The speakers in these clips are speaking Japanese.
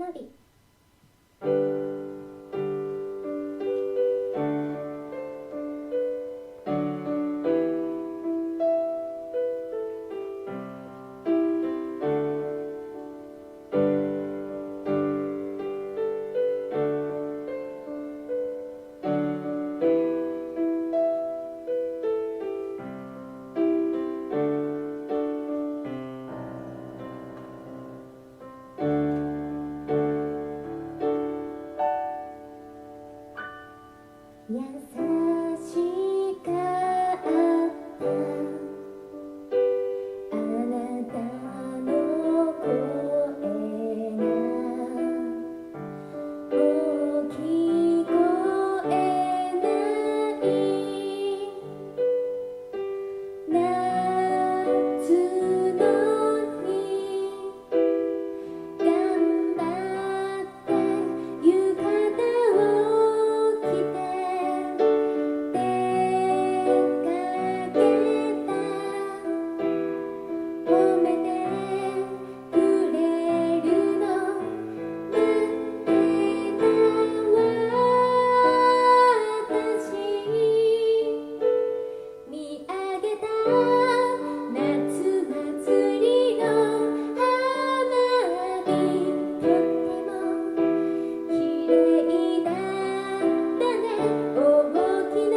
ナビ。優しかったあなたの声がもう聞こえない夏の日頑張って浴衣を着て出かけた褒めてくれるの待ってた私見上げた夏祭りの花火とっても綺麗だったね大きな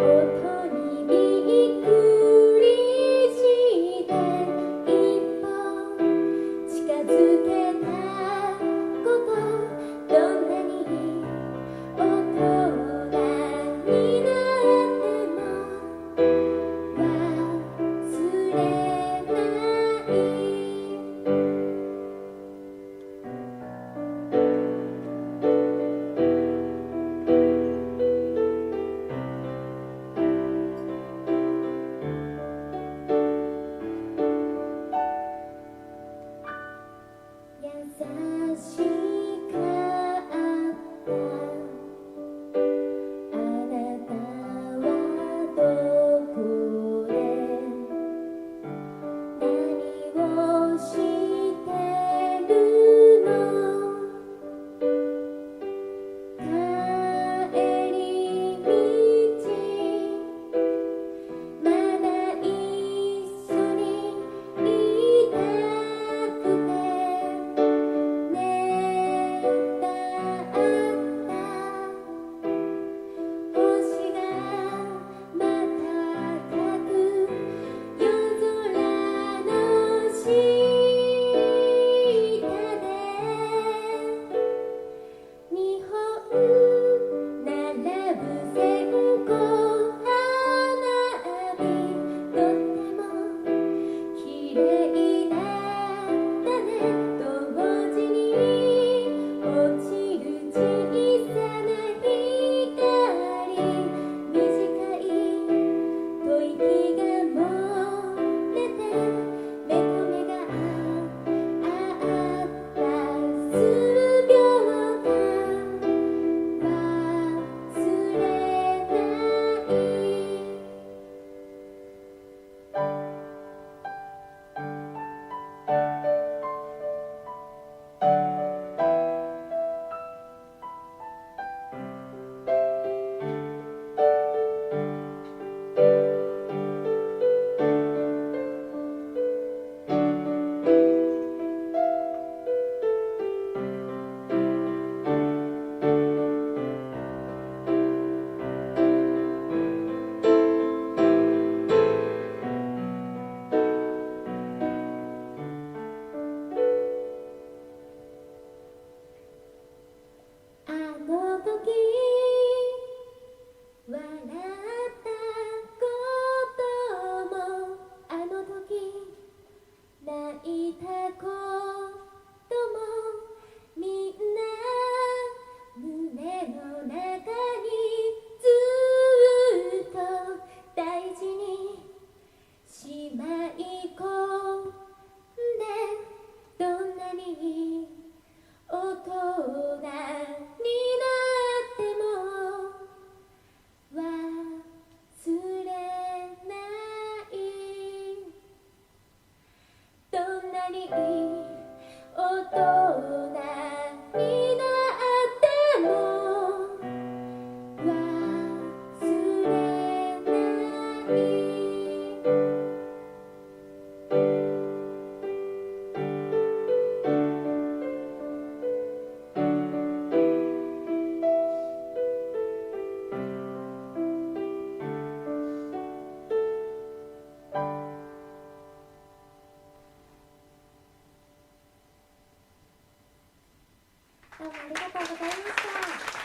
音にびっくりして一歩近づけたことどんなに大人になっても忘れない優しかったあなたはどこで何をしてるの帰り道まだ一緒にいたくてねだった星が瞬く夜空の下で日本並ぶ線香花火とっても綺麗だったね同時に落ちる小さな光短い吐息が漏れて目と目が合った数秒間忘れないあの時笑ったこともあの時泣いたこともみんな胸の中にずっと大事にしまい込んでどんなに大人になっても忘れないどんなに大人どうもありがとうございました。